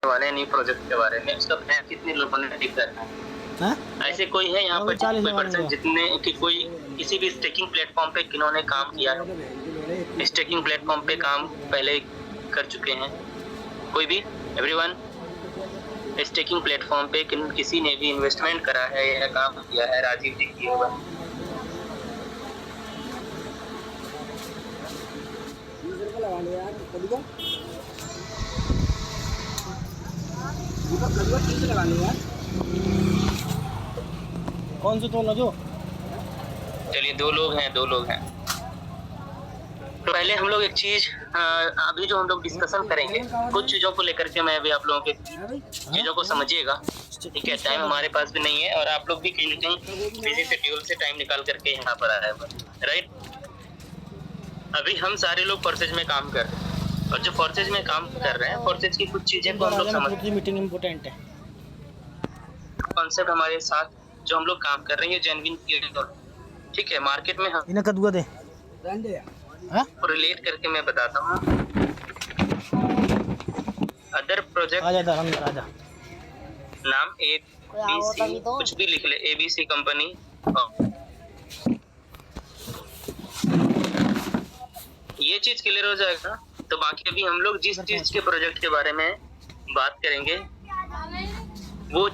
वाले new project के बारे में, उसका प्लान कितने लोगों ने टिक करना है। ऐसे कोई है यहाँ पर कोई पर्सन जितने कि कोई किसी भी स्टेकिंग प्लेटफॉर्म पे किन्होंने काम किया है, स्टेकिंग प्लेटफॉर्म पे काम पहले कर चुके हैं कोई भी? एवरीवन, स्टेकिंग प्लेटफॉर्म पे किसी ने भी इन्वेस्टमेंट करा है या काम किया है? राजीव जी की होगा। कौन से तोला जो? चलिए दो लोग हैं। तो पहले हम लोग एक चीज अभी जो हम लोग डिस्कशन करेंगे कुछ चीजों को लेकर के, मैं अभी आप लोगों के चीजों को समझिएगा, ठीक है? टाइम हमारे पास भी नहीं है और आप लोग भी कहीं ना कहीं बिजी शेड्यूल से टाइम निकाल करके यहाँ पर आए हैं, राइट? अभी हम सारे लोग फोर्सेज में काम कर रहे हैं और जो फोर्सेज में काम कर रहे हैं, फोर्सेज की कुछ चीजें को हम लोग समझ, मीटिंग इम्पोर्टेंट है। कॉन्सेप्ट हमारे साथ जो हम लोग काम कर रहे हैं जेन्युइन, ठीक है? मार्केट में हम इन्हें कद्दू दे रिलेट करके मैं बताता हूँ। अदर प्रोजेक्ट आजा नाम ABC कुछ भी लिख ले, ABC कंपनी। ये चीज क्लियर हो जाएगा तो बाकी अभी हम लोग जिस चीज के प्रोजेक्ट के बारे में बात करेंगे वो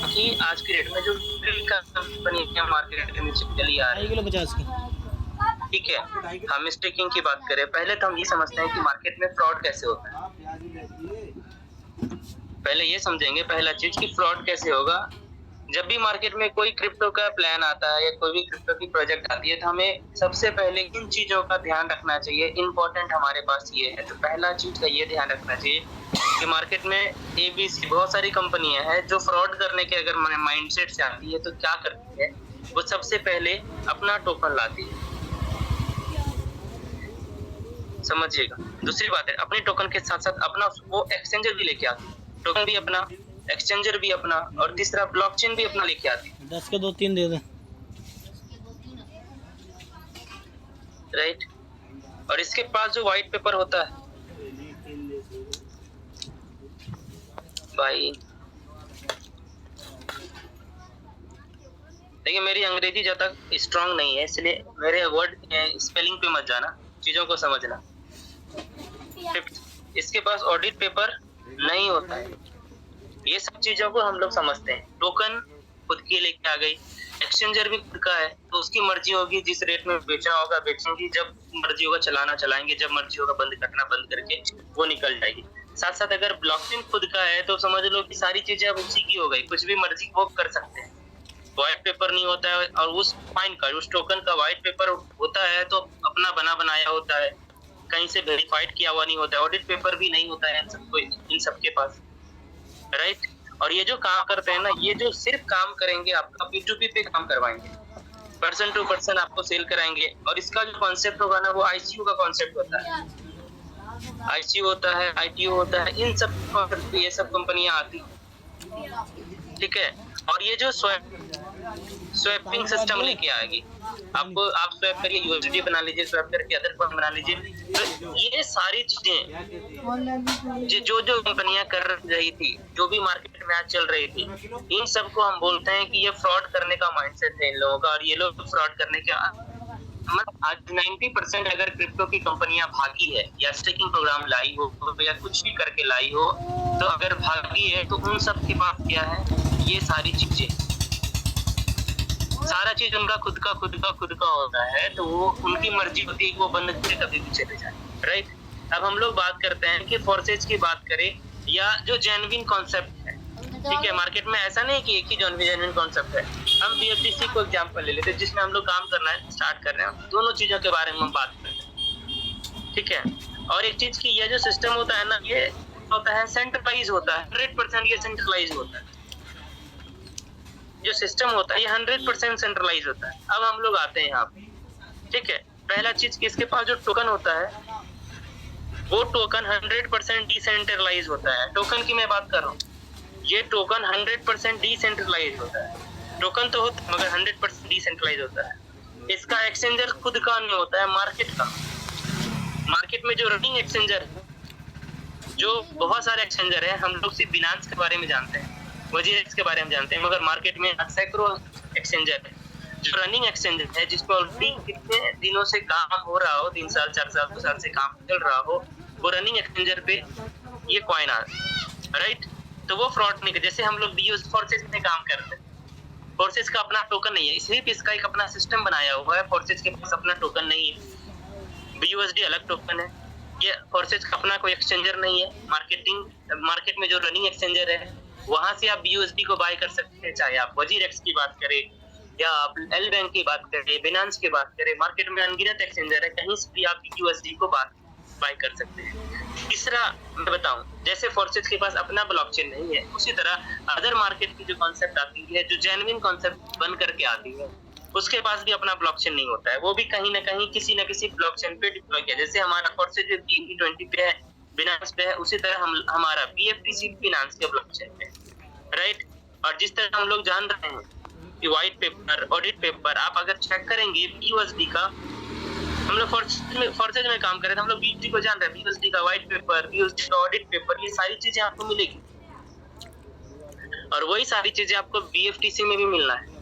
कि आज की डेट में जो कंपनी मार्केट में चली आ रही है 50 की, ठीक है? हम स्टेकिंग की बात करें, पहले तो हम ये समझते हैं कि मार्केट में फ्रॉड कैसे होता है। पहले ये समझेंगे पहला चीज कि फ्रॉड कैसे होगा। जब भी मार्केट में कोई क्रिप्टो का प्लान आता है या कोई भी क्रिप्टो की प्रोजेक्ट आती है तो हमें सबसे पहले इन चीजों का ध्यान रखना चाहिए। इंपॉर्टेंट हमारे पास ये है, तो पहला चीज का ये ध्यान रखना चाहिए कि मार्केट में ABC बहुत सारी कंपनियां हैं जो फ्रॉड करने के अगर माइंडसेट से आती है तो क्या करती है, वो सबसे पहले अपना टोकन लाती है, समझिएगा। दूसरी बात है, अपने टोकन के साथ साथ अपना वो एक्सचेंजर भी लेके आती है, टोकन भी अपना, एक्सचेंजर भी अपना, और तीसरा ब्लॉकचेन भी अपना लेके आती है। 10 के 2-3 दे दे, राइट? और इसके पास जो व्हाइट पेपर होता है भाई, देखिए मेरी अंग्रेजी जब तक स्ट्रांग नहीं है इसलिए मेरे वर्ड स्पेलिंग पे मत जाना, चीजों को समझना। इसके पास ऑडिट पेपर नहीं होता है, ये सब चीजों को हम लोग समझते हैं। टोकन खुद की लेके आ गई, एक्सचेंजर भी खुद का है तो उसकी मर्जी होगी, जिस रेट में बेचना होगा बेचेंगे, जब मर्जी होगा चलाना चलाएंगे, जब मर्जी होगा बंद करना बंद करके वो निकल जाएगी। साथ साथ अगर ब्लॉकचेन खुद का है तो समझ लो कि सारी चीजें अब उसी की हो गई, कुछ भी मर्जी वो कर सकते हैं। व्हाइट पेपर नहीं होता है और उस कॉइन का, उस टोकन का व्हाइट पेपर होता है तो अपना बना बनाया होता है, कहीं से वेरीफाइड किया हुआ नहीं होता है। ऑडिट पेपर भी नहीं होता है इन सबके पास, राइट? और ये जो काम करते हैं ना, ये जो सिर्फ काम करेंगे आपका P2P पे काम करवाएंगे, पर्सन टू पर्सन आपको सेल कराएंगे। और इसका जो कॉन्सेप्ट होगा ना वो ICO का कॉन्सेप्ट होता है, ICO होता है, ITO होता है, इन सब कॉन्सेप्ट पे ये सब कंपनियां आती, ठीक है? और ये जो स्वैपिंग सिस्टम लेके आएगी, आप स्वैप करिए, USDT बना लीजिए, स्वैप करके अदर कॉइन बना लीजिए। तो ये सारी चीजें जो कंपनियां कर रही थी, जो भी मार्केट में आज चल रही थी, इन सबको हम बोलते हैं कि ये फ्रॉड करने का माइंडसेट है इन लोगों का। और ये लोग फ्रॉड करने के आज 90% अगर क्रिप्टो की कंपनियां भागी है या स्टेकिंग प्रोग्राम लाई हो या कुछ भी करके लाई हो, तो अगर भागी है तो उन सब के पास क्या है, ये सारी चीजें, सारा चीज उनका खुद का होता है, तो वो उनकी मर्जी होती है कि वो बंद करके कभी भी चले जाए, राइट? अब हम लोग बात करते हैं कि फोर्सेज की बात करें या जो जेन्युइन कॉन्सेप्ट है, ठीक है? मार्केट में ऐसा नहीं कि एक ही जेन्युइन कॉन्सेप्ट है। हम BFDC को एग्जांपल ले लेते हैं जिसमें हम लोग काम करना है स्टार्ट कर रहे हैं, दोनों चीजों के बारे में हम बात करते हैं, ठीक है? और एक चीज की, ये जो सिस्टम होता है ना, ये होता है सेंट्रलाइज होता है, 100% ये सेंट्रलाइज होता है। जो सिस्टम होता है ये 100% सेंट्रलाइज होता है। अब हम लोग आते हैं यहाँ पे, ठीक है? पहला चीज कि इसके पास जो टोकन होता है वो टोकन 100% डिसेंट्रलाइज होता है। टोकन की मैं बात कर रहा हूँ, ये टोकन 100% डिसेंट्रलाइज होता है। टोकन तो होता है मगर 100% डिसेंट्रलाइज होता है। इसका एक्सचेंजर खुद का नहीं होता है, मार्केट का। मार्केट में जो रनिंग एक्सचेंजर है जो बहुत सारे एक्सचेंजर है, हम लोग सिर्फ बिनांस के बारे में जानते हैं, वजीरेक्स के बारे में जानते हैं, मगर मार्केट में सैकड़ों एक्सचेंजर है जो रनिंग एक्सचेंजर है, जिसको ऑलरेडी कितने दिनों से काम हो रहा हो, 3 साल 4 साल 2 साल से काम चल रहा हो, वो रनिंग एक्सचेंजर पे ये कॉइन आ राइट। तो वो फ्रॉड नहीं, जैसे हम लोग बीयूएसडी फोर्सेस में काम करते हैं, फोर्सेस का अपना टोकन नहीं है, इसलिए इसका एक अपना सिस्टम बनाया हुआ है, फोर्सेस के पास अपना टोकन नहीं है, बीयूएसडी अलग टोकन है, ये फोर्सेस का अपना कोई एक्सचेंजर नहीं है। मार्केट में जो रनिंग एक्सचेंजर है वहां से आप बीयूएसडी को बाय कर सकते हैं, चाहे आप वजीरेक्स की बात करें या आप एल बैंक की बात करें, बिनांस की बात करें, मार्केट में अनगिनत एक्सचेंजर है, कहीं से भी आप बीयूएसडी को बाय कर सकते हैं। तीसरा मैं बताऊं, जैसे फोर्सेस के पास अपना ब्लॉकचेन नहीं है, उसी तरह अदर मार्केट की जो कॉन्सेप्ट आती है, जो जेन्युइन कॉन्सेप्ट बन करके आती है, उसके पास भी अपना ब्लॉकचेन नहीं होता है, वो भी कहीं ना कहीं किसी न किसी ब्लॉकचेन पे डिप्लॉय किया। जैसे हमारा फोर्सेस जो BEP20 पे है, बिनांस पे है, उसी तरह हमारा BFTC बिनांस के ब्लॉकचेन पे, राइट। और जिस तरह हम लोग जान रहे हैं कि व्हाइट पेपर, ऑडिट पेपर, आप अगर चेक करेंगे BUSD का, हम लोग फोर्सेज में काम कर रहे थे, हम लोग BUSD को जान रहे हैं, BUSD का व्हाइट पेपर, BUSD का ऑडिट पेपर, ये सारी चीजें आपको मिलेगी, और वही सारी चीजें आपको BFTC में भी मिलना है।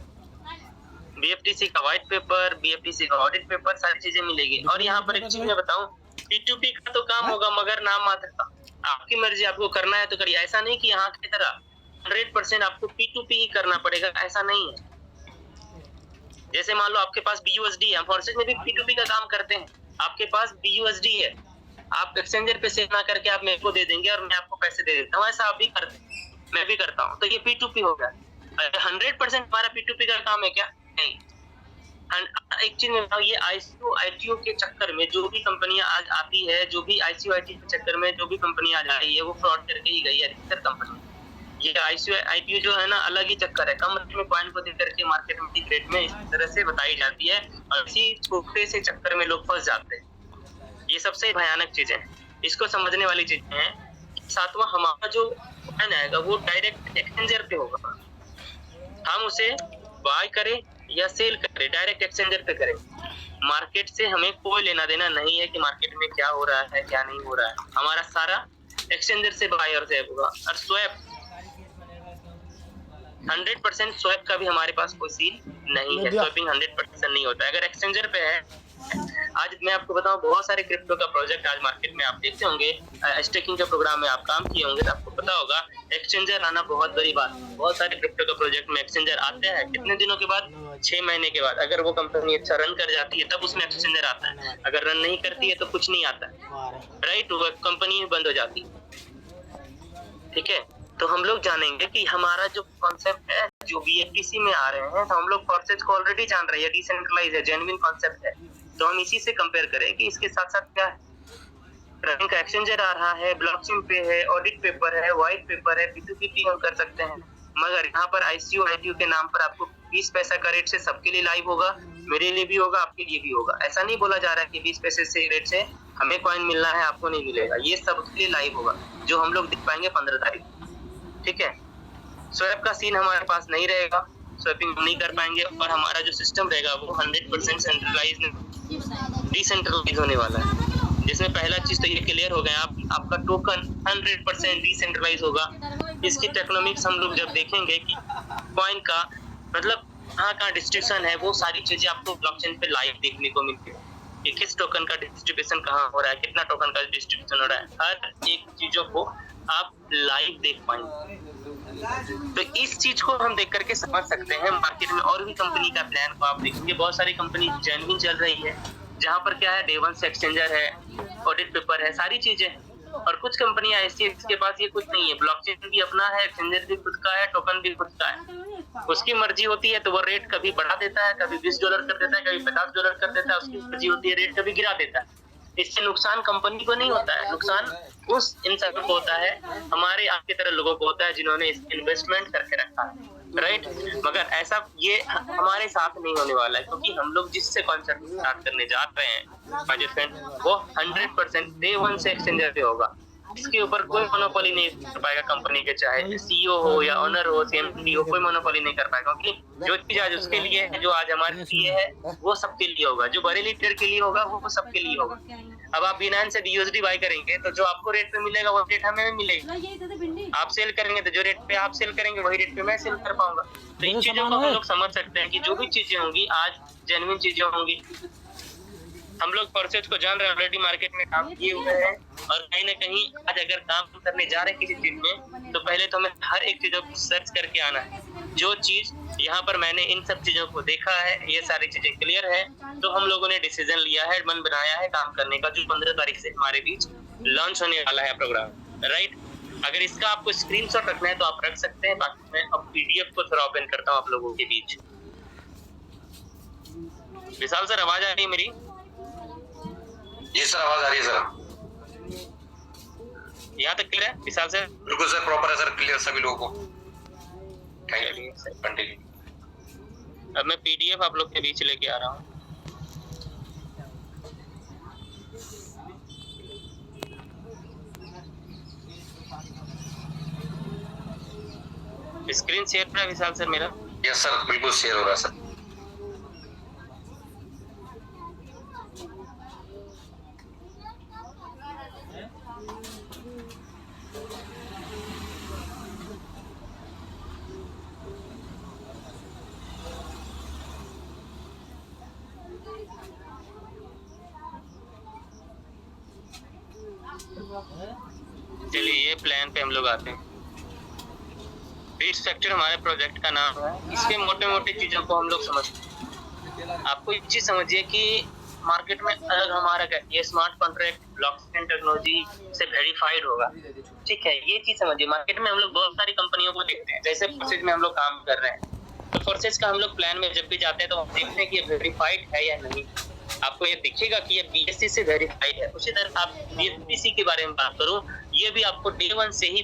BFTC का व्हाइट पेपर, BFTC का ऑडिट पेपर, सारी चीजें मिलेगी। और यहाँ पर एक चीज मैं बताऊं, P2P का तो काम होगा मगर नाम मात्र का, आपकी मर्जी, आपको करना है तो करिए, ऐसा नहीं कि यहाँ की तरह 100% आपको P2P ही करना पड़ेगा, ऐसा नहीं है। जैसे मान लो आपके पास BUSD है, हम फोर्सेज में भी P2P का काम करते हैं, आपके पास BUSD है, आप एक्सचेंजर पे सेव ना करके आप मेरे को दे देंगे और मैं आपको पैसे दे देता हूँ, ऐसा आप भी करते हैं, मैं भी करता हूँ, तो ये P2P हो गया। 100% हमारा P2P का काम है क्या? नहीं। एक चीज में ये ICO के चक्कर में जो भी कंपनियां आज आती है, जो भी ICO के चक्कर में जो भी कंपनी आज आई है, वो फ्रॉड करके ही गई है अधिकतर कंपनी। ये ICO जो है ना, अलग ही चक्कर है, कम में कॉइन को देकर के मार्केट में रेट में इस तरह से बताई जाती है, और इसी छोटे से चक्कर में लोग फंस जाते हैं। ये सबसे भयानक चीजें हैं, इसको समझने वाली चीजें हैं। सातवां, हमारा जो कॉइन आएगा वो डायरेक्ट एक्सचेंजर पे होगा, हम उसे बाय करें या सेल करें, डायरेक्ट एक्सचेंजर पे करें। मार्केट से हमें कोई लेना देना नहीं है कि मार्केट में क्या हो रहा है क्या नहीं हो रहा है, हमारा सारा एक्सचेंजर से बाय और सेल होगा। और स्वैप 100% स्वैप का भी हमारे पास कोई सील नहीं है, स्वैपिंग 100% नहीं होता है। अगर एक्सचेंजर पे है, आज मैं आपको बताऊं, बहुत सारे क्रिप्टो का प्रोजेक्ट आज मार्केट में आप देखते होंगे, स्टेकिंग के प्रोग्राम में आप काम किए होंगे तो आपको पता होगा एक्सचेंजर आना बहुत बड़ी बात है। बहुत सारे क्रिप्टो का प्रोजेक्ट में एक्सचेंजर आते हैं कितने दिनों के बाद, 6 महीने के बाद। अगर वो कंपनी अच्छा रन कर जाती है तब उसमें एक्सचेंजर आता है, अगर रन नहीं करती है तो कुछ नहीं आता है, राइट, वो कंपनी बंद हो जाती है। ठीक है, तो हम लोग जानेंगे कि हमारा जो कॉन्सेप्ट है, जो BFTC में आ रहे हैं, तो हम लोग फोर्सेज को ऑलरेडी जान रहे हैं, डिसेंट्रलाइज है, जेन्युइन कॉन्सेप्ट है, तो हम इसी से कंपेयर करें कि इसके साथ साथ क्या है। रनिंग का एक्सचेंजर आ रहा है, ब्लॉकचेन पे है, ऑडिट पेपर है, व्हाइट पेपर है, P2P हम कर सकते हैं, मगर यहाँ पर ICO के नाम पर आपको 20 पैसा का रेट से सबके लिए लाइव होगा, मेरे लिए भी होगा, आपके लिए भी होगा। ऐसा नहीं बोला जा रहा है कि 20 पैसे से रेट से हमें कॉइन मिलना है, आपको नहीं मिलेगा, ये सबके लिए लाइव होगा, जो हम लोग दिख पाएंगे 15 तारीख। ठीक है, स्वैप का सीन हमारे पास नहीं रहेगा, स्वैपिंग हम नहीं कर पाएंगे, और हमारा जो सिस्टम रहेगा वो 100% सेंट्रलाइज डिसेंट्रलाइज होने वाला है, जिसमें पहला चीज तो ये क्लियर हो गया, आपका टोकन 100% डिसेंट्रलाइज होगा। इसकी टेक्नोमिक्स हम लोग जब देखेंगे कि कॉइन का मतलब कहाँ डिस्ट्रीब्यूशन है, वो सारी चीजें आपको ब्लॉकचेन पे लाइव देखने को मिलती है कि किस टोकन का डिस्ट्रीब्यूशन कहाँ हो रहा है, कितना टोकन का डिस्ट्रीब्यूशन हो रहा है, हर एक चीजों को आप लाइव देख पाएंगे। तो इस चीज को हम देख करके समझ सकते हैं। मार्केट में और भी कंपनी का प्लान को आप देखेंगे, बहुत सारी कंपनी जेन्युइन चल रही है, जहाँ पर क्या है, डे वन से एक्सचेंजर है, ऑडिट पेपर है, सारी चीजें हैं। और कुछ कंपनियां ऐसी है जिसके पास ये कुछ नहीं है, ब्लॉकचेन भी अपना है, एक्सचेंजर भी खुद का है, टोकन भी खुद का है, उसकी मर्जी होती है तो वो रेट कभी बढ़ा देता है, कभी $20 कर देता है, कभी $50 कर देता है, उसकी मर्जी होती है, रेट कभी गिरा देता है। इससे नुकसान कंपनी को नहीं होता है, नुकसान उस इंसान को होता है, हमारे आपकी तरह लोगों को होता है जिन्होंने इन्वेस्टमेंट करके रखा है, राइट। मगर ऐसा ये हमारे साथ नहीं होने वाला है, क्योंकि हम लोग जिससे कॉन्सेप्ट स्टार्ट करने जा रहे हैं माय फ्रेंड, वो 100% डे वन से एक्सचेंजर पे होगा। इसके ऊपर कोई मोनोपोली नहीं कर पाएगा कंपनी के, चाहे CEO हो या ओनर हो, CMD हो, कोई मोनोपोली नहीं कर पाएगा, क्योंकि जो चीज आज उसके लिए है, जो आज हमारे लिए है, वो सबके लिए होगा, जो बरेली ट्रेड के लिए होगा वो सबके लिए होगा। अब आप बिनाइन से BUSD बाय करेंगे तो जो आपको रेट पे मिलेगा वो रेट हमें भी मिलेगा। आप सेल करेंगे तो जो रेट पे आप सेल करेंगे वही रेट पे मैं सेल कर पाऊंगा। तो इन चीजों को हम लोग समझ सकते हैं कि जो भी चीजें होंगी आज जेन्युइन चीजें होंगी। हम लोग परचेज को जान रहे हैं, ऑलरेडी मार्केट में काम किए हुए हैं और कहीं ना कहीं आज अगर काम करने जा रहे हैं किसी चीज में तो पहले तो हमें हर एक चीजों को सर्च करके आना है। जो चीज यहाँ पर मैंने इन सब चीजों को देखा है, ये सारी चीजें क्लियर है, तो हम लोगों ने डिसीजन लिया है, मन बनाया है काम करने का, जो 15 तारीख से हमारे बीच लॉन्च होने वाला है प्रोग्राम, राइट। अगर इसका आपको स्क्रीनशॉट रखना है तो आप रख सकते हैं, बाकी मैं अब PDF को थोड़ा ओपन करता हूँ आप लोगों के बीच। विशाल सर आवाज आ रही है मेरी? जी सर, आवाज आ रही है सर। यहाँ तक क्लियर है विशाल सर? बिल्कुल सर, प्रॉपर है सर, क्लियर सभी लोगों को। Thank you sir, continue. अब मैं PDF आप लोग के बीच लेके आ रहा हूँ। स्क्रीन शेयर हो रहा है विशाल सर मेरा? यस सर, बिल्कुल शेयर हो रहा है सर। चलिए ये प्लान पे हम लोग आते हैं। बीट सेक्टर हमारे प्रोजेक्ट का नाम है। इसके मोटे मोटे चीजों को हम लोग समझते हैं। आपको एक चीज समझिए कि मार्केट में अलग हमारा क्या, ये स्मार्ट कॉन्ट्रैक्ट ब्लॉकचेन टेक्नोलॉजी से वेरीफाइड होगा, ठीक है। ये चीज समझिए, मार्केट में हम लोग बहुत सारी कंपनियों को देखते हैं, जैसे फोर्सेज में हम लोग काम कर रहे हैं, तो फोर्सेज का हम लोग प्लान में जब भी जाते हैं तो हम देखते हैं कि ये वेरीफाइड है या नहीं। आपको ये दिखेगा कि ये BSC से वेरीफाइड है। उसी तरह आप BFPC के बारे में बात करूं, ये भी आपको Day 1 से ही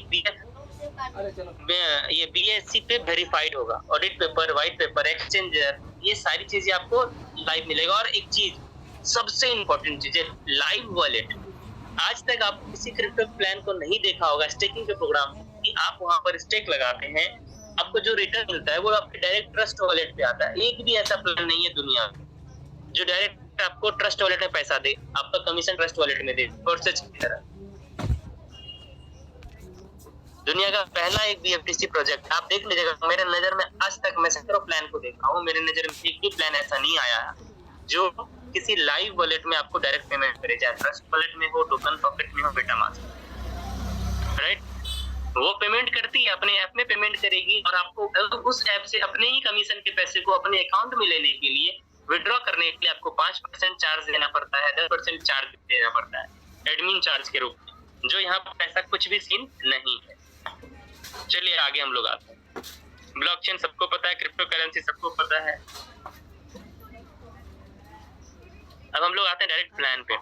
ये BSC पे वेरीफाइड होगा। Audit paper, white paper, exchanger, ये सारी चीजें आपको लाइव मिलेगा। और एक चीज सबसे इम्पोर्टेंट चीज है, लाइव वॉलेट। आज तक आप किसी क्रिप्टो प्लान को नहीं देखा होगा स्टेकिंग के प्रोग्राम कि आप वहां पर स्टेक लगाते हैं, आपको जो रिटर्न मिलता है वो आपके डायरेक्ट ट्रस्ट वॉलेट पे आता है। एक भी ऐसा प्लान नहीं है दुनिया में जो डायरेक्ट आपको ट्रस्ट वॉलेट में पैसा दे, आपका कमीशन ट्रस्ट वॉलेट में दे, फोर्सेज की तरह। दुनिया का पहला एक BFTC प्रोजेक्ट आप देख लीजिएगा। मेरे नजर में आज तक मैं सैकड़ों प्लान को देखा हूँ, मेरे नजर में एक भी प्लान ऐसा नहीं आया जो किसी लाइव वॉलेट में आपको डायरेक्ट पेमेंट करे, चाहे ट्रस्ट वॉलेट में हो, टोकन पॉकेट में हो, मेटामास्क, राइट। वो पेमेंट करती है, अपने ऐप में पेमेंट करेगी और आपको उस ऐप से अपने ही कमीशन के पैसे को अपने अकाउंट में लेने के लिए, विड्रॉ करने के लिए आपको 5% चार्ज देना पड़ता है, 10% चार्ज देना पड़ता है एडमिन चार्ज के रूप में, जो यहाँ पर पैसा कुछ भी सीन नहीं है। चलिए आगे हम लोग आते हैं। ब्लॉकचेन सबको पता है, क्रिप्टो करेंसी सबको पता है। अब हम लोग आते हैं डायरेक्ट प्लान पे।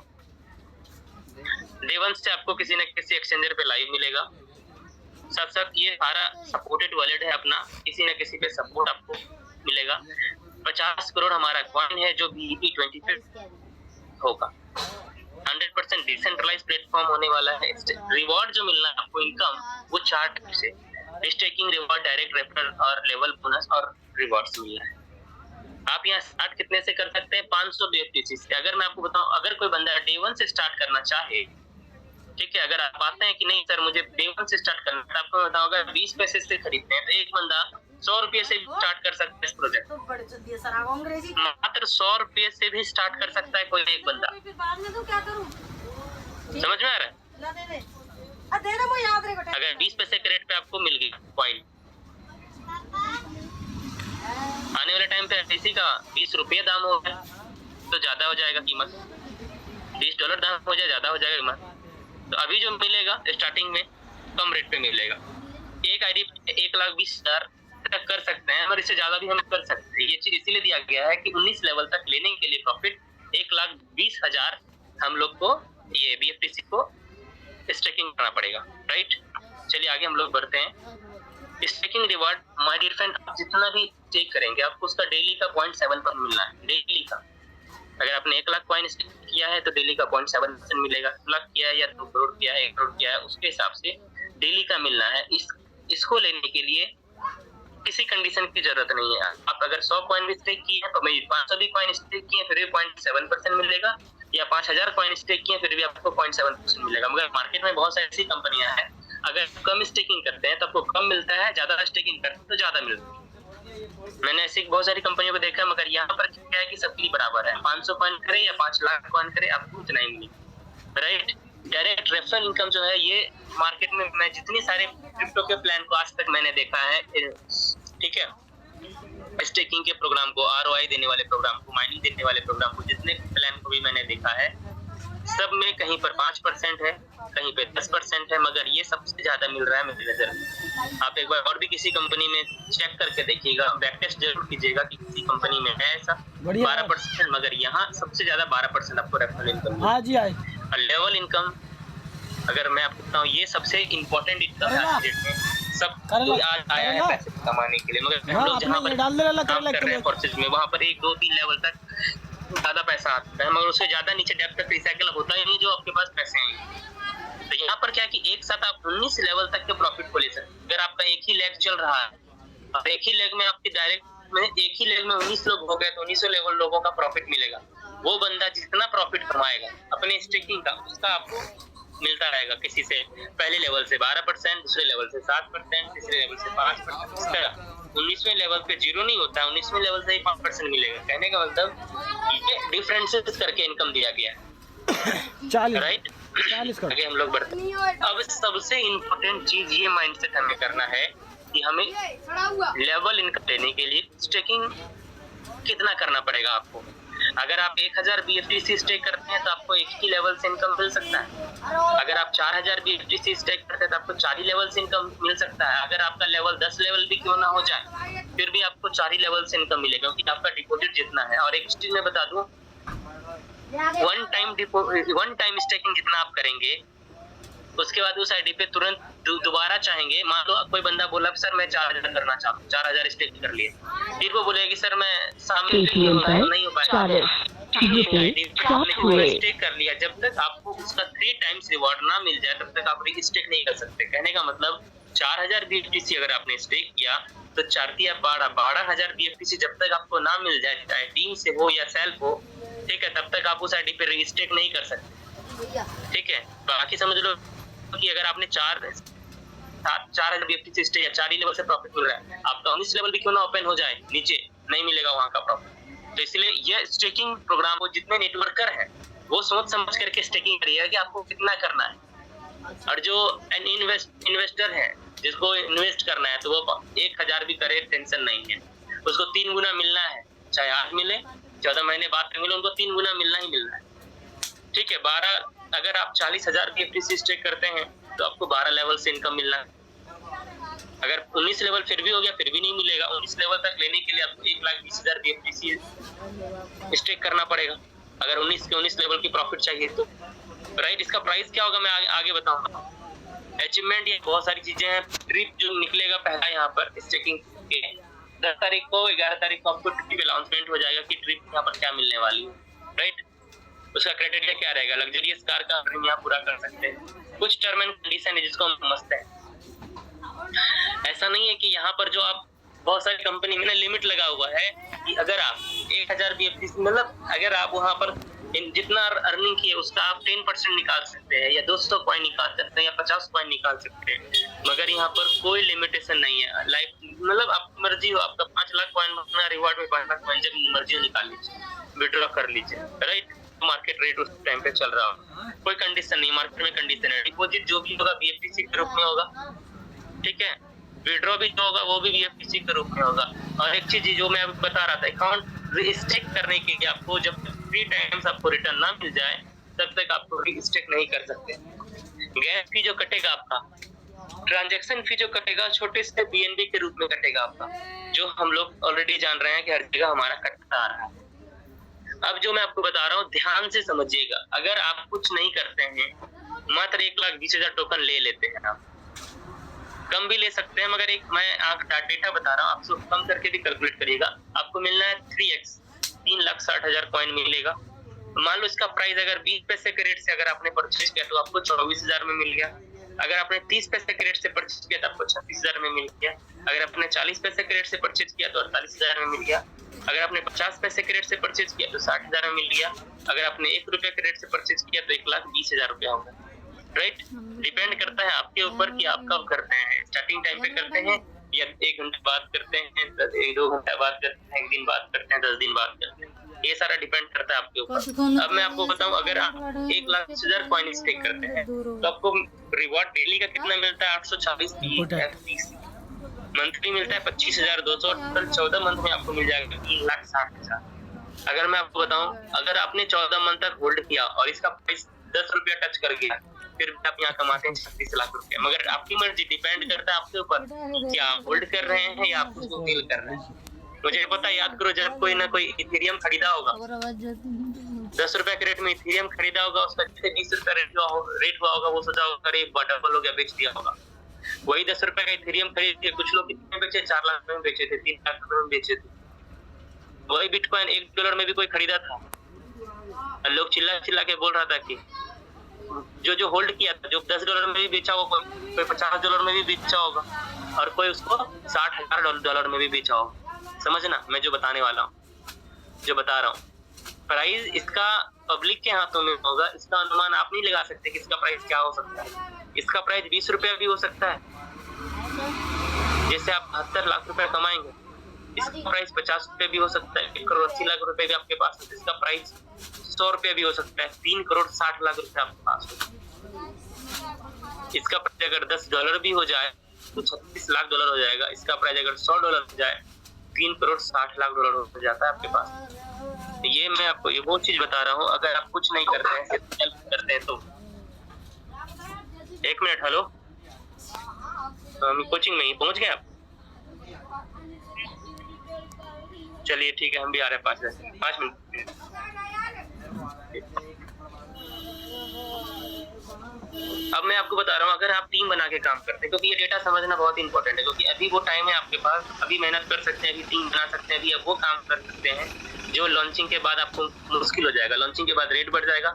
Day 1 से आपको किसी न किसी एक्सचेंजर पे लाइव मिलेगा। साथ साथ ये सारा सपोर्टेड वॉलेट है अपना, किसी न किसी पे सपोर्ट आपको मिलेगा। 50 करोड़ हमारा कॉइन है जो BEP20 पे होगा। 100% डिसेंट्रलाइज प्लेटफॉर्म होने वाला है। रिवॉर्ड जो मिलना है आपको इनकम, वो 4 टाइप से, स्टेकिंग रिवॉर्ड, डायरेक्ट रेफरल और लेवल बोनस और रिवॉर्ड्स मिलना है। आप यहाँ स्टार्ट कितने से कर सकते हैं? 500 BFTC से। अगर मैं आपको बताऊं, अगर कोई बंदा Day 1 से स्टार्ट करना चाहे, ठीक है, अगर आप आते हैं कि नहीं सर मुझे Day 1 से स्टार्ट करना है, तो आपको बताऊं अगर 20 पैसे से खरीदते हैं तो एक बंदा 100 रुपये से स्टार्ट कर सकता है इस प्रोजेक्ट। मात्र 100 रुपये से भी स्टार्ट कर सकता है कोई एक बंदा। समझ में आ रहा है? अगर 20 पैसे के रेट पे आपको मिल गई कॉइन, आने वाले टाइम पे इसी का 20 रुपये दाम हो गया तो ज्यादा हो जाएगा कीमत, $20 दाम हो जाए ज्यादा हो जाएगा कीमत। तो अभी जो मिलेगा स्टार्टिंग में कम रेट पे मिलेगा। एक ID 1,20,000 तक कर सकते हैं और इससे ज्यादा भी हम कर सकते हैं। ये चीज इसीलिए दिया गया है कि 19 लेवल तक लेने के लिए प्रॉफिट 1,20,000 हम लोग को ये BFTC को स्टेकिंग करना पड़ेगा, राइट। चलिए आगे हम लोग बढ़ते हैं। Staking reward my dear friend, आप जितना भी स्टेक करेंगे आपको उसका डेली का 0.7% मिलना है, डेली का। अगर आपने 1 लाख कॉइन स्टेक किया है तो डेली का 0.7% मिलेगा। 1 लाख किया है या 2 करोड़ किया है, 1 करोड़ किया है, उसके हिसाब से डेली का मिलना है। इसको लेने के लिए किसी कंडीशन की जरूरत नहीं है। आप अगर 100 कॉइन भी स्टेक किए हैं तो मैं 500 भी कॉइन स्टेक किए फिर भी 0.7% मिलेगा। या 5000 कॉइन स्टेक किए फिर भी आपको 0.7% मिलेगा। मगर मार्केट में बहुत सारी ऐसी कंपनियां हैं, अगर कम स्टेकिंग करते हैं तो आपको कम मिलता है, ज्यादा स्टेकिंग करते हैं तो ज्यादा मिलता है। मैंने ऐसी बहुत सारी कंपनियों को देखा, मगर यहाँ पर क्या है कि सबकी बराबर है, 500 कॉइन करे या 5 लाख कॉइन करे आपको उतना ही मिलेगा, राइट। डायरेक्ट रेफरल इनकम जो है ये मार्केट में मैं जितने सारे क्रिप्टो के प्लान को आज तक मैंने देखा है, ठीक है, स्टेकिंग के प्रोग्राम को, ROI देने वाले प्रोग्राम को, माइनिंग देने वाले प्रोग्राम को, जितने प्लान को भी मैंने देखा है, सब में कहीं पर 5% है, कहीं पे 10% है, मगर ये सबसे ज्यादा मिल रहा है मेरी नजर में। आप एक बार और भी किसी कंपनी में चेक करके देखिएगा, बैक टेस्ट जरूर कीजिएगा कि किसी कंपनी में है ऐसा 12%, मगर यहाँ सबसे ज्यादा 12% आपको रेफरल इनकम। हाँ जी आए। और लेवल इनकम अगर मैं आपको बताऊँ, ये सबसे इम्पोर्टेंट इनकम है आज डेट में। सब कोई आज आया है पैसे कमाने के लिए, मगर हम लोग जहाँ पर काम कर रहे हैं प्रोसेस में, वहाँ पर 1, 2, 3 लेवल तक ज्यादा पैसा आता है, मगर उससे ज्यादा नीचे डेप्थ तक रिसाइकल होता ही नहीं जो आपके पास पैसे आएंगे। तो यहाँ पर क्या है कि एक साथ आप 19 लेवल तक के प्रॉफिट को ले सकते हैं। अगर आपका एक ही लेग चल रहा है और एक ही लेग में आपकी डायरेक्ट में एक ही लेग में 19 लोग हो गए तो 19 लेवल लोगों का प्रॉफिट मिलेगा। वो बंदा जितना प्रॉफिट कमाएगा अपने स्टेकिंग का, उसका आपको मिलता रहेगा। किसी से पहले लेवल से 12%, दूसरे लेवल से 7%, तीसरे लेवल से 5%, इस तरह 19वें लेवल पे 0 नहीं होता है, 19वें लेवल से ही 5% मिलेगा। कहने का मतलब ये डिफरेंसेस करके इनकम दिया गया है, 40 राइट। 40 का आगे हम लोग बढ़ते हैं। अब सबसे इम्पोर्टेंट चीज ये माइंडसेट हमें करना है कि हमें लेवल इनकम लेने के लिए स्टेकिंग कितना करना पड़ेगा आपको। अगर आप 1000 BFTC स्टेक करते हैं तो आपको एक ही लेवल से इनकम मिल सकता है। अगर आप 4000 BFTC स्टेक करते हैं तो आपको 4 ही लेवल से इनकम मिल सकता है। अगर आपका लेवल 10 लेवल भी क्यों ना हो जाए फिर भी आपको 4 ही लेवल से इनकम मिलेगा, क्योंकि आपका डिपॉजिट जितना है। और एक चीज मैं बता दूं, वन टाइम स्टेकिंग जितना आप करेंगे उसके बाद उस आईडी पे तुरंत दोबारा चाहेंगे, मान लो कोई बंदा बोला सर मैं 4000 करना चाहता हूँ, 4000 स्टेक कर लिए, फिर वो बोलेगा कि सर मैं सामने नहीं हो पाएगा, स्टेक कर लिया। जब तक आपको उसका 3 टाइम्स रिवॉर्ड ना मिल जाए तब तक आप स्टेक नहीं कर सकते। कहने का मतलब 4000 BFTC अगर आपने स्टेक किया तो 4 या 12,000 BFTC जब तक आपको ना मिल जाए, चाहे टीम से हो या सेल्फ हो, ठीक है, तब तक आप उस आईडी पे स्टेक नहीं कर सकते, ठीक है। बाकी समझ लो कि अगर आपने 4,000 BFTC स्टेक या 4 ही लेवल से प्रॉफिट मिल रहा है, आपका 19 लेवल भी क्यों ना ओपन हो जाए, नीचे नहीं मिलेगा वहां का प्रॉफिट। तो इसलिए ये स्टेकिंग प्रोग्राम को जितने नेटवर्कर है वो सोच समझ करके स्टेकिंग करिएगा कि आपको कितना करना है। और जो इन्वेस्टर है जिसको इन्वेस्ट करना है तो वो 1000 भी करे टेंशन नहीं है, उसको 3 गुना मिलना है, चाहे आज मिले 14 महीने बाद मिले, उनको 3 गुना मिलना ही मिलना है, ठीक है। 12 अगर आप 40,000 BFTC स्टेक करते हैं तो आपको 12 लेवल से इनकम मिलना है। अगर 19 लेवल फिर भी हो गया फिर भी नहीं मिलेगा, 19 लेवल तक लेने के लिए आपको 1,20,000 BFTC स्टेक करना पड़ेगा अगर 19 के 19 लेवल की प्रॉफिट चाहिए तो, राइट। इसका प्राइस क्या होगा मैं आगे बताऊंगा। अचीवमेंट ये बहुत सारी चीजें हैं। ट्रिप जो निकलेगा पहला यहाँ पर स्टेकिंग के 10 तारीख को, 11 तारीख को आपको ट्रिप अनाउंसमेंट हो जाएगा कि ट्रिप यहाँ पर क्या मिलने वाली है, राइट। उसका क्राइटेरिया क्या रहेगा, लग्जरियस कार का ड्रीम यहाँ पूरा कर सकते हैं। कुछ टर्म एंड कंडीशन है जिसको हम समझते हैं। ऐसा नहीं है कि यहाँ पर जो आप बहुत सारी कंपनी में ना लिमिट लगा हुआ है कि अगर आप 1000 BFTC मतलब अगर आप वहाँ पर जितना अर्निंग किए उसका आप 10% निकाल सकते हैं या 200 कॉइन निकाल सकते हैं या 50 कॉइन निकाल सकते हैं, मगर यहाँ पर कोई लिमिटेशन नहीं है। लाइफ मतलब आपकी मर्जी हो, आपका 5 लाख कॉइन अपना रिवार्ड में 5 लाख कॉइन जब मर्जी हो निकाल लीजिए, विड्रॉ कर लीजिए, राइट। मार्केट रेट उस टाइम पे चल रहा हो, कोई कंडीशन नहीं, मार्केट में कंडीशन है। डिपॉजिट जो भी होगा BFTC के रूप में होगा, ठीक है। विड्रॉ भी जो होगा वो भी BFTC के रूप में होगा। और एक चीज जो मैं बता रहा था, अकाउंट स्टेक करने के लिए आपको जब तक 3 टाइम्स आपको रिटर्न ना मिल जाए तब तक आपको स्टेक नहीं कर सकते। गैस फी जो कटेगा आपका, ट्रांजैक्शन फी जो कटेगा छोटे से BNB के रूप में कटेगा आपका, जो हम लोग ऑलरेडी जान रहे हैं कि हर जगह हमारा कटता आ रहा है। अब जो मैं आपको बता रहा हूँ ध्यान से समझिएगा। अगर आप कुछ नहीं करते हैं, मात्र 1,20,000 टोकन ले लेते हैं, आप कम भी ले सकते हैं, मगर एक मैं डेटा बता रहा हूँ, आप कम करके भी कैलकुलेट करिएगा। आपको मिलना है 3x, 3,60,000 कॉइन मिलेगा। मान लो इसका प्राइस अगर 20 पैसे के रेट से अगर आपने परचेज किया तो आपको 24,000 में मिल गया। अगर आपने 30 पैसे के रेट से परचेज किया तो आपको 36,000 में मिल गया। अगर आपने 40 पैसे के रेट से परचेज किया तो 48,000 में मिल गया। अगर आपने 50 पैसे के रेट से परचेज किया तो 60,000 में मिल गया। अगर आपने 1 रुपए के रेट से परचेज किया तो 1,20,000 रुपया होगा। राइट, डिपेंड करता है आपके ऊपर कि आप कब करते हैं, स्टार्टिंग टाइम पे करते हैं या 1 घंटे बाद करते हैं, 1-2 घंटे बाद करते हैं, 1 दिन बाद करते हैं, 10 दिन बाद करते हैं। ये सारा डिपेंड करता है आपके ऊपर। अब मैं आपको बताऊं, अगर आप 1,20,000 कॉइन स्टेक करते हैं तो आपको रिवॉर्ड डेली का कितना मिलता है? 840 मंथली मिलता है 25,200, टोटल 14 मंथ में आपको मिल जाएगा 3,60,000। अगर मैं आपको बताऊं, अगर आपने 14 मंथ तक होल्ड किया और इसका प्राइस 10 रुपया टच कर गया, फिर भी आप यहाँ कमाते हैं 36 लाख रुपया। मगर आपकी मर्जी, डिपेंड करता है आपके ऊपर कि आप होल्ड कर रहे हैं या आप उसको डील कर रहे हैं। मुझे पता, याद करो, जब कोई ना कोई इथेरियम खरीदा होगा, 10 रुपए के रेट में इथेरियम खरीदा होगा, उसका 20 रुपया रेट हुआ होगा, वो सोचा होगा अरे डबल हो गया, बेच दिया होगा। वही 10 रुपए का इथेरियम खरीद के कुछ लोग कितने बेचे? 4 लाख में बेचे थे, 3 लाख में बेचे थे। वही बिटकॉइन $1 में भी कोई खरीदा था, लोग चिल्ला चिल्ला के बोल रहा था कि जो होल्ड किया था, जो $10 में भी बेचा होगा, कोई $50 में भी बेचा होगा, और कोई उसको $60,000 में भी बेचा होगा। समझना मैं जो बताने वाला हूँ, जो बता रहा हूँ। प्राइस इसका पब्लिक के हाथों में होगा, इसका अनुमान आप नहीं लगा सकते कि इसका प्राइस क्या हो सकता है। इसका प्राइस 20 रुपया भी हो सकता है, जैसे आप 72 लाख रुपया कमाएंगे। इसका प्राइस 50 रुपये भी हो सकता है, 1,80,00,000 रुपए भी आपके पास है। इसका प्राइस 100 रुपये भी हो सकता है, 3,60,00,000 रुपए आपके पास हो। इसका प्राइस अगर $10 भी हो जाए तो $36 लाख हो जाएगा। इसका प्राइस अगर $100 हो जाए, $3,60,00,000 हो जाता है आपके पास। ये मैं आपको ये वो चीज बता रहा हूँ, अगर आप कुछ नहीं करते हैं, सिर्फ हेल्प करते हैं तो। 1 मिनट, हेलो, हम कोचिंग में ही पहुंच गए आप? चलिए ठीक है, हम भी आ रहे हैं 5 मिनट। अब मैं आपको बता रहा हूँ, अगर आप टीम बना के काम करते हैं, क्योंकि ये डेटा समझना बहुत इंपॉर्टेंट है, क्योंकि अभी वो टाइम है आपके पास, अभी मेहनत कर सकते हैं, अभी टीम बना सकते हैं, अभी अब वो काम कर सकते हैं जो लॉन्चिंग के बाद आपको मुश्किल हो जाएगा। लॉन्चिंग के बाद रेट बढ़ जाएगा,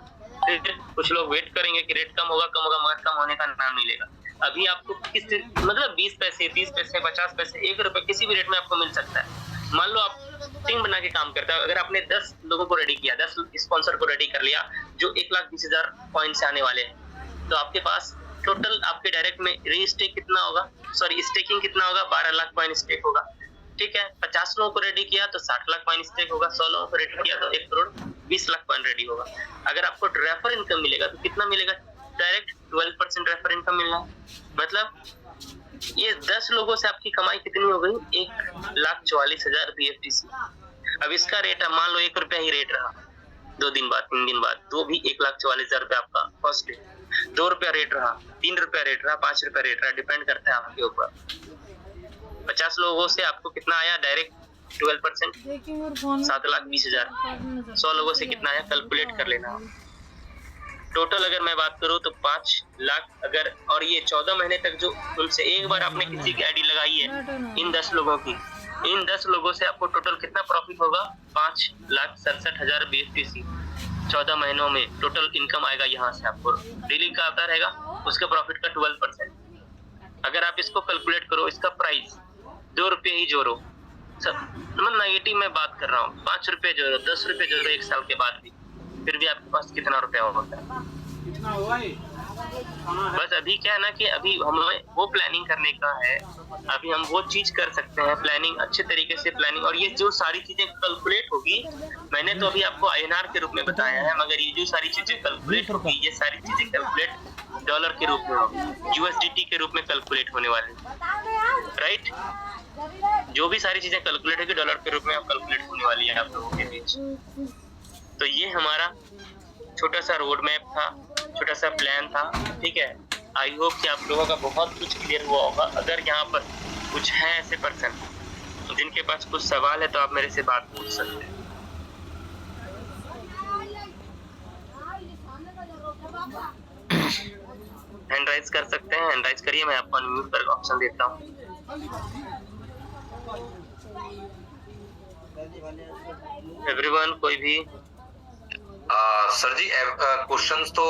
फिर कुछ लोग वेट करेंगे कि रेट कम होगा, मगर कम होने का नाम नहीं लेगा। अभी आपको किस मतलब 20 पैसे, 30 पैसे, 50 पैसे, 1 रुपए किसी भी रेट में आपको मिल सकता है। मान लो आप टीम बना के काम करता है, अगर आपने 10 लोगों को रेडी किया, 10 स्पॉन्सर को रेडी कर लिया जो 1,20,000 कॉइन से आने वाले हैं, तो आपके पास टोटल आपके डायरेक्ट में रीस्टेक कितना होगा, सॉरी स्टेकिंग कितना होगा? 12 लाख कॉइन स्टेक होगा। ठीक है, 50 लोगों को रेडी किया तो 60 लाख कॉइन स्टेक होगा, 100 लोगों को रेडी किया तो 1,20,00,000 कॉइन रेडी होगा। अगर आपको रेफर इनकम मिलेगा तो कितना मिलेगा? डायरेक्ट 12% रेफर इनकम मिलना है। मतलब ये 10 लोगों से आपकी कमाई कितनी हो गई? 1,44,000 BFTC। अब इसका रेट है, मान लो 1 रुपया ही रेट रहा, 2 दिन बाद, 3 दिन बाद, तो भी 1,44,000 रुपया आपका फर्स्ट डे। 2 रुपया रेट रहा, 3 रुपया रेट रहा, 5 रुपया रेट रहा, डिपेंड करता है आपके ऊपर। 50 लोगों से आपको कितना आया? डायरेक्ट 12%, 7,20,000। 100 लोगों से कितना आया? कैलकुलेट कर लेना। टोटल अगर मैं बात करूं तो 5 लाख अगर, और ये 14 महीने तक जो उनसे एक बार आपने किसी की आईडी लगाई है, इन 10 लोगों की, इन 10 लोगों से आपको टोटल कितना प्रॉफिट होगा? 5,67,000 BFTC। 14 महीनों में टोटल इनकम आएगा यहाँ से आपको। डेली का आता रहेगा उसके प्रॉफिट का 12%। अगर आप इसको कैलकुलेट करो, इसका प्राइस 2 रुपये ही जोड़ो, मतलब नेगेटिव में बात कर रहा हूँ, 5 रुपये जोड़ो, 10 रुपये जोड़ो 1 साल के बाद भी, फिर भी आपके पास कितना रुपया होता है? बस अभी क्या है ना कि अभी हमें वो प्लानिंग करने का है, अभी हम वो चीज कर सकते हैं, प्लानिंग अच्छे तरीके से प्लानिंग, और ये जो सारी चीजें कैलकुलेट होगी, मैंने तो अभी आपको INR के रूप में बताया है, मगर ये जो सारी चीजें कैलकुलेट होगी, ये सारी चीजें कैलकुलेट डॉलर के रूप में होगी, USDT के रूप में कैलकुलेट होने वाली, राइट? जो भी सारी चीजें कैलकुलेट होगी डॉलर के रूप में कैलकुलेट होने वाली है आप लोगों के बीच। तो ये हमारा छोटा सा रोड मैप था, छोटा सा प्लान था, ठीक है। आई होप कि आप लोगों का बहुत कुछ क्लियर हुआ होगा। अगर यहाँ पर कुछ है ऐसे पर्सन जिनके पास कुछ सवाल है तो आप मेरे से बात पूछ सकते हैं। हैंड राइज कर सकते हैं, हैंड राइज करिए, मैं आपको अनम्यूट कर ऑप्शन देता हूँ। एवरीवन, कोई भी सर जी क्वेश्चंस तो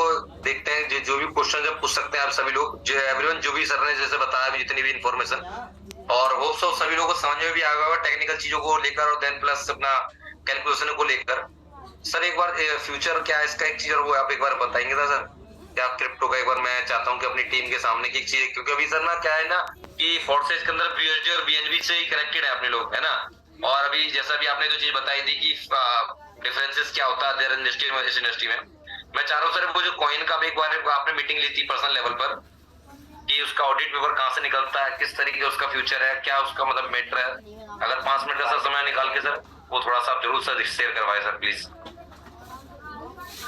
देखते हैं, जो भी क्वेश्चन जब पूछ सकते हैं आप सभी लोग, जो एवरीवन, जो भी सर ने जैसे बताया अभी जितनी भी इंफॉर्मेशन, और होप सो सभी लोगों को समझ में भी आ गया होगा टेक्निकल चीजों को लेकर और देन प्लस अपना कैलकुलेशन को लेकर। सर एक बार फ्यूचर क्या है इसका, एक चीज और वो आप एक बार बताएंगे था सर, क्या क्रिप्टो का एक बार मैं चाहता हूँ कि अपनी टीम के सामने की एक चीज, क्योंकि अभी सर ना क्या है ना कि फोर्सेज के अंदर BUSD और BNB से ही कनेक्टेड है अपने लोग, है ना। और अभी जैसा भी आपने जो चीज बताई थी कि डिफरेंसेस क्या होता है देयर इंडस्ट्री में, इस इंडस्ट्री में, मैं चाह रहा हूँ सर वो जो कॉइन का भी एक बार आपने मीटिंग ली थी पर्सनल लेवल पर, कि उसका ऑडिट पेपर कहाँ से निकलता है, किस तरीके का उसका फ्यूचर है, क्या उसका मतलब मैटर है, अगर 5 मिनट का सर समय निकाल के सर वो थोड़ा सा जरूर सर शेयर करवाए सर प्लीज।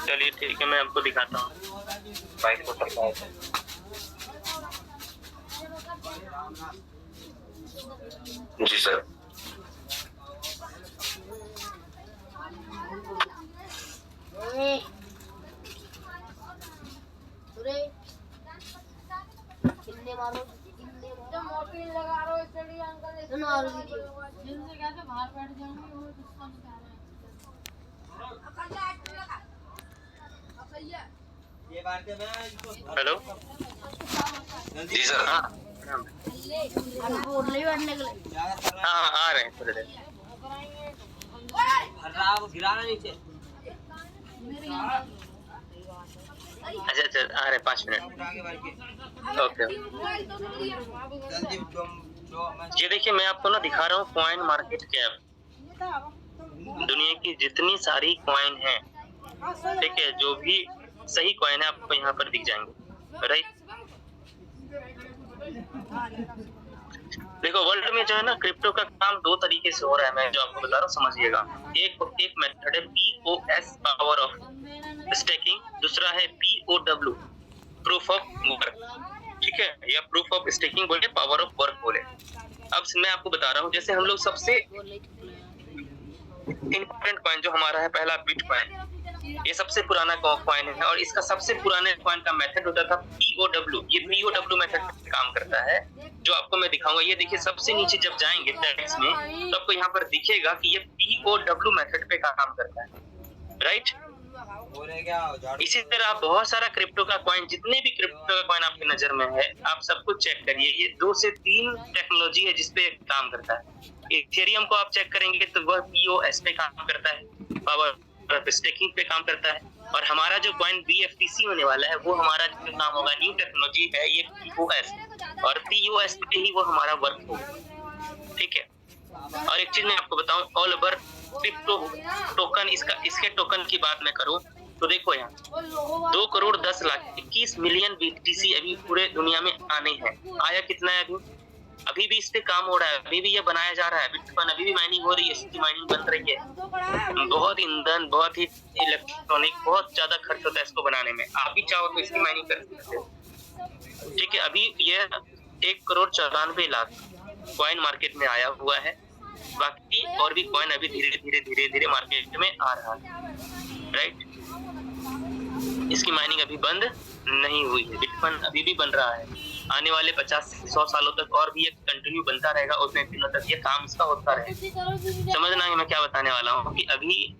चलिए ठीक है, मैं आपको दिखाता हूँ। बाइक को सरकाए जी सर। कितने मारो जब मोटी लगा रहा हो चढ़ी अंकल सुनो और जिनसे कैसे बाहर बैठ जाएंगे वो गुस्सा बता रहे हैं। हेलो जी सर। हाँ बोल रही बैठने के लिए हाँ आ रहे हैं थोड़ी देर। गिराना नीचे। अच्छा अच्छा आ रहे हैं 5 मिनट। ओके ये देखिए मैं आपको ना दिखा रहा हूँ कॉइन मार्केट कैप। दुनिया की जितनी सारी कॉइन है, ठीक है, जो भी सही कॉइन है आपको यहाँ पर दिख जाएंगे, राइट। देखो वर्ल्ड में जो है ना क्रिप्टो का काम 2 तरीके से हो रहा है, मैं जो आपको बता रहा हूँ समझिएगा। एक मेथड है POS पावर ऑफ स्टेकिंग, दूसरा है POW प्रूफ ऑफ वर्क, ठीक है, या प्रूफ ऑफ स्टेकिंग बोले, पावर ऑफ वर्क बोले। अब मैं आपको बता रहा हूँ, जैसे हम लोग सबसे इम्पोर्टेंट कॉइन जो हमारा है पहला बिटकॉइन, ये सबसे पुराना कॉइन है और इसका सबसे पुराने कॉइन का मेथड होता था POW। ये POW मेथड पे काम करता है, जो आपको मैं दिखाऊंगा। ये देखिए सबसे नीचे जब जाएंगे टेक्स्ट में तो आपको यहाँ पर दिखेगा कि ये POW मेथड पे काम करता है, राइट। इसी तरह बहुत सारा क्रिप्टो का कॉइन, जितने भी क्रिप्टो का कॉइन आपकी नजर में है, आप सब कुछ चेक करिए। ये 2 से 3 टेक्नोलॉजी है जिसपे काम करता है। इथेरियम को आप चेक करेंगे तो वह POS पे काम करता है, पावर स्टेकिंग पे काम करता है। और हमारा जो कॉइन BFTC होने वाला है वो हमारा जो नाम होगा, न्यू टेक्नोलॉजी है ये POS, और POS पे ही वो हमारा वर्क होगा, ठीक है। और एक चीज मैं आपको बताऊं, ऑल ओवर क्रिप्टो टोकन, इसके टोकन की बात मैं करूं तो देखो यहाँ 2,10,21,000,000 BTC अभी पूरे दुनिया में आने हैं। आया कितना है अभी भी इस पे काम हो रहा है, अभी भी ये बनाया जा रहा है। बिटकॉइन अभी भी माइनिंग हो रही है, इसकी माइनिंग बन रही है। बहुत ईंधन, बहुत ही इलेक्ट्रॉनिक, बहुत ज्यादा खर्च होता है इसको बनाने में। आप भी चाहो तो इसकी माइनिंग कर सकते हो, ठीक है। अभी ये 1,94,00,000 कॉइन मार्केट में आया हुआ है। बाकी और भी कॉइन अभी धीरे धीरे मार्केट में आ रहा है, राइट। इसकी माइनिंग अभी बंद नहीं हुई है, बिटकॉइन अभी भी बन रहा है। आने वाले 50 से 100 सालों तक और भी ये कंटिन्यू बनता रहेगा, उतने दिनों तक ये काम इसका होता रहेगा। समझना है मैं क्या बताने वाला हूँ कि अभी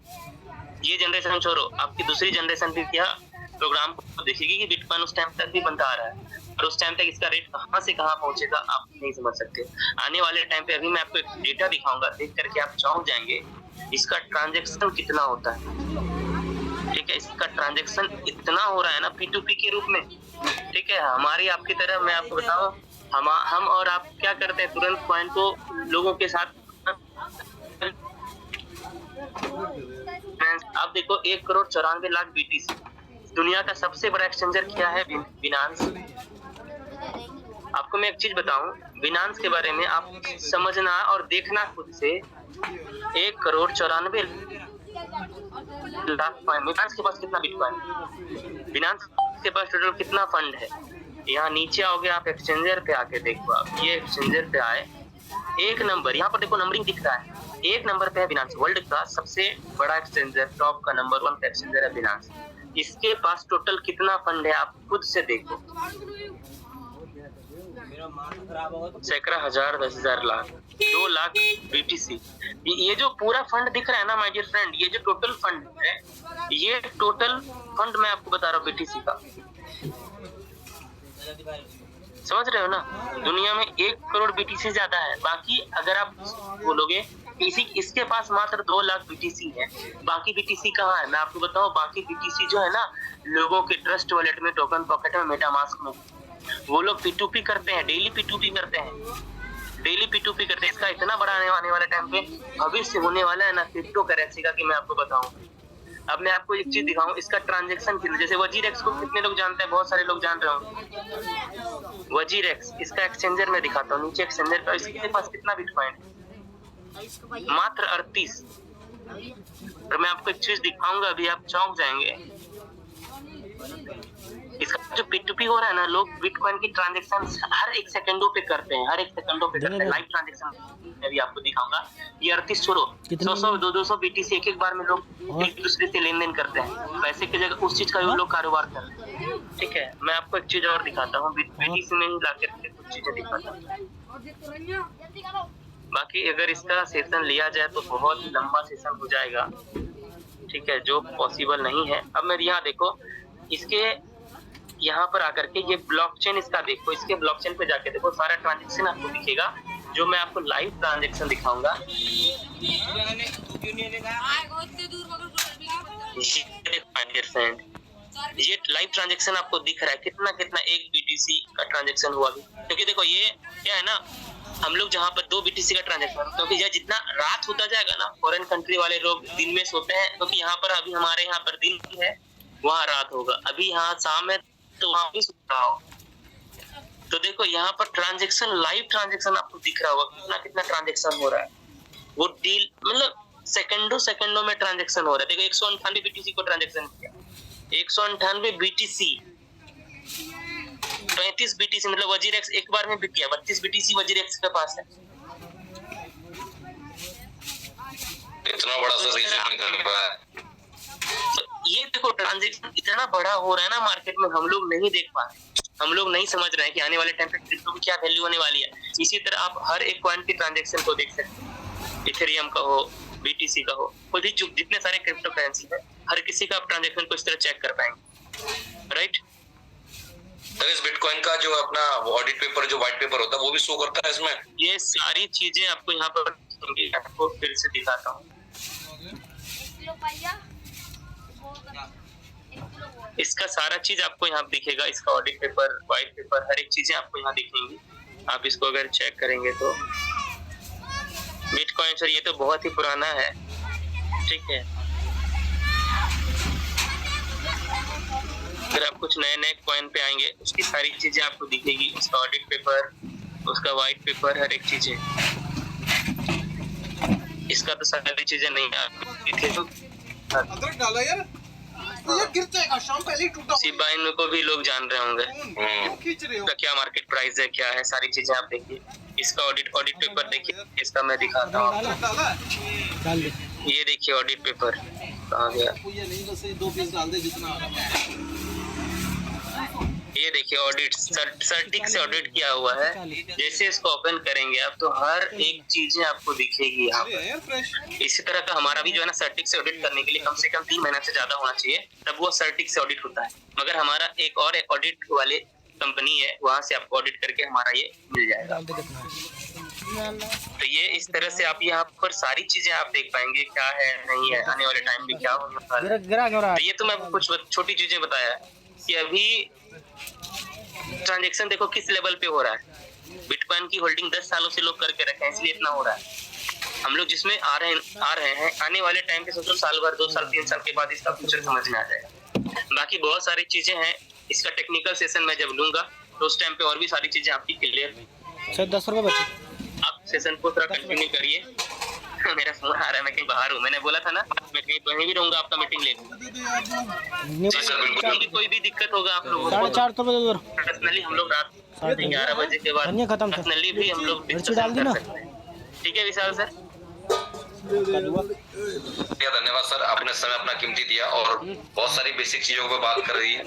ये जनरेशन छोड़ो, आपकी दूसरी जनरेशन भी क्या प्रोग्राम को देखेगी कि बिटकॉइन उस टाइम तक भी बनता आ रहा है, और उस टाइम तक इसका रेट कहाँ से कहाँ पहुंचेगा आप नहीं समझ सकते। आने वाले टाइम पे अभी मैं आपको एक डेटा दिखाऊंगा, देख करके आप चौंक जाएंगे इसका ट्रांजेक्शन कितना होता है, ठीक है। इसका ट्रांजेक्शन इतना हो रहा है ना P2P के रूप में, ठीक है। हमारी आपकी तरह मैं आपको बताऊं, हम और आप क्या करते हैं, तुरंत कॉइन को लोगों के साथ, आप देखो 1,94,00,000 BTC। दुनिया का सबसे बड़ा एक्सचेंजर क्या है? बिनांस। आपको मैं एक चीज बताऊं, बिनांस के बारे में आप समझना और देखना खुद से। 1,94,00,000 कॉइन। बिनांस के पास कितना बिटकॉइन? बिनांस के पास टोटल कितना फंड है? यहाँ नीचे आओगे आप, एक्सचेंजर पे आके देखो। आप ये एक्सचेंजर पे आए, 1 नंबर यहाँ पर देखो, नंबरिंग दिख रहा है, 1 नंबर पे है बिनांस। वर्ल्ड का सबसे बड़ा एक्सचेंजर, टॉप का नंबर 1 एक्सचेंजर है बिनांस। इसके पास टोटल कितना फंड है आप खुद से देखो। सैकड़ा, हजार, 10,000, लाख, 2 लाख BTC। ये जो पूरा फंड दिख रहा है ना माय डियर फ्रेंड, ये जो टोटल फंड है, ये टोटल फंड मैं आपको बता रहा हूँ BTC का। समझ रहे हो ना, दुनिया में 1 करोड़ BTC ज्यादा है। बाकी अगर आप बोलोगे इसके पास मात्र 2 लाख BTC है, बाकी BTC कहाँ है? मैं आपको बताऊं, बाकी BTC जो है ना, लोगों के ट्रस्ट वॉलेट में, टोकन पॉकेट में, मेटामास्क में। वो लोग P2P करते हैं, डेली P2P करते हैं। इसका इतना बड़ा आने वाले टाइम पे भविष्य होने वाला है ना क्रिप्टो करेंसी का, कि मैं आपको बताऊं। अब मैं आपको एक चीज दिखाऊं, इसका ट्रांजैक्शन कितना, जैसे वजीरेक्स को कितने लोग जानते हैं? बहुत सारे लोग जान रहे होंगे वजीरेक्स। इसका एक्सचेंजर में दिखाता हूँ, नीचे एक्सचेंजर का। इसके पास कितना बिटकॉइन है? मात्र 38। और मैं आपको एक चीज दिखाऊंगा, अभी आप चौंक जाएंगे। इसका जो P2P हो रहा है ना, लोग बिटकॉइन की ट्रांजैक्शन हर 1 सेकंडों पे करते हैं, लाइव ट्रांजैक्शन। मैं भी आपको दिखाऊंगा। ये 38 छोड़ो, 100 200 BTC एक बार में लोग एक दूसरे से लेन देन करते हैं। पैसे की जगह उस चीज का भी लोग कारोबार करते हैं। ठीक है, मैं आपको एक चीज और दिखाता हूँ, BTC में ही ला करके कुछ चीजें दिखाता हूँ। बाकी अगर इसका सेशन लिया जाए तो बहुत लंबा सेशन हो जाएगा, ठीक है, जो पॉसिबल नहीं है। अब मेरे यहाँ देखो, इसके यहाँ पर आकर के ये ब्लॉकचेन इसका देखो, इसके ब्लॉकचेन पे जाके देखो, सारा ट्रांजैक्शन आपको दिखेगा। जो मैं आपको लाइव ट्रांजैक्शन दिखाऊंगा, ये लाइव ट्रांजैक्शन आपको दिख रहा है, कितना कितना 1 BTC का ट्रांजैक्शन हुआ अभी। क्योंकि देखो ये क्या है ना, हम लोग जहाँ पर 2 BTC का ट्रांजैक्शन, क्योंकि यह जितना रात होता जाएगा ना, फॉरेन कंट्री वाले लोग दिन में सोते हैं, क्योंकि यहाँ पर अभी हमारे यहाँ पर दिन है, वहाँ रात होगा। अभी यहाँ शाम है तो वहाँ भी सो रहा हो। तो देखो यहाँ पर ट्रांजैक्शन, लाइव ट्रांजैक्शन आपको दिख रहा होगा, कितना कितना ट्रांजैक्शन हो रहा है। वो डील मतलब सेकंडों में ट्रांजैक्शन हो रहा है। देखो 198 BTC को ट्रांजैक्शन किया, 198 BTC, 35 BTC, मतलब वजीरेक्स एक बार में बिक गया। 32 BTC वजीरेक्स के पास है। इतना बड़ा सा रीजन निकल रहा है। ये देखो ट्रांजैक्शन इतना बड़ा हो रहा है ना मार्केट में, हम लोग नहीं देख पा रहे, हम लोग नहीं समझ रहे हैं कि आने वाले टाइम पे क्रिप्टो की क्या वैल्यू होने वाली है। इसी तरह आप हर एक कॉइन की ट्रांजैक्शन को देख सकते हैं, इथेरियम का हो, BTC का हो, कोई भी जितने सारे क्रिप्टो करेंसी है, हर किसी का आप ट्रांजैक्शन को इस तरह चेक कर पाएंगे, राइट। इस बिटकॉइन का जो अपना ऑडिट पेपर, जो व्हाइट पेपर होता है, वो भी शो करता है इसमें। ये सारी चीजें आपको यहाँ पर आपको फिर से दिखाता हूँ। इसका सारा चीज आपको यहाँ दिखेगा, इसका ऑडिट पेपर, व्हाइट पेपर, हर एक चीजें आपको यहाँ दिखेंगी। आप इसको अगर चेक करेंगे तो बिटकॉइन, सर ये तो बहुत ही पुराना है, ठीक है। अगर आप कुछ नए नए कॉइन पे आएंगे, उसकी सारी चीजें आपको दिखेगी, उसका ऑडिट पेपर, उसका व्हाइट पेपर, हर एक चीजें। इसका तो सारी चीजें नहीं आपको अदरक डाला यार, ये गिर जाएगा, शाम पहले ही टूटा। सिबाइन को भी लोग जान रहे होंगे, क्यों खींच रहे हो? क्या मार्केट प्राइस है, क्या है, सारी चीजें आप देखिए। इसका ऑडिट पेपर देखिए, इसका मैं दिखाता हूँ। डाल दे। ये देखिए ऑडिट पेपर कहाँ गया, ये नहीं, बस 2 पीस डाल दे जितना आ रहा। ये देखिए ऑडिट, सर्टिक से ऑडिट किया हुआ है। जैसे इसको ओपन करेंगे आप, तो हर एक चीजें आपको दिखेगी यहाँ पर। इसी तरह का हमारा भी जो है ना, सर्टिक से ऑडिट करने के लिए कम से कम 3 महीना से ज्यादा होना चाहिए, तब वो सर्टिक से ऑडिट होता है। मगर हमारा एक और ऑडिट वाले कंपनी है, वहां से आपको ऑडिट करके हमारा ये मिल जाएगा। तो ये इस तरह से आप यहाँ पर सारी चीजें आप देख पाएंगे, क्या है नहीं है, आने वाले टाइम में क्या होने वाला है। तो ये तो मैं कुछ छोटी चीजें बताया कि अभी ट्रांजैक्शन देखो किस लेवल पे हो रहा है। बिटकॉइन की होल्डिंग 10 सालों से लोग करके रखे हैं, इसलिए इतना हो रहा है। हम लोग जिसमें आ रहे हैं, आने वाले टाइम पे सोचो साल भर, 2 साल 3 साल के बाद इसका फ्यूचर समझ में आ जाएगा। बाकी बहुत सारी चीजें हैं, इसका टेक्निकल सेशन मैं जब लूंगा तो उस टाइम पे और भी सारी चीजें आपकी क्लियर। सर 10 रुपए बचे। आप सेशन को थोड़ा कंटिन्यू करिए। मेरा फोन आ रहा है, मैं कहीं बाहर हूँ, मैंने बोला था ना मैं कहीं भी रहूंगा, आपका मीटिंग ले लूंगा। कोई भी दिक्कत होगा आप लोगों को 450 रुपए पर्सनली, हम लोग रात 11 बजे के बाद खत्म पर्सनली भी हम लोग डाल दी ना। ठीक है विशाल सर, धन्यवाद सर, आपने समय अपना कीमती दिया और बहुत सारी बेसिक चीजों पर बात कर रही है।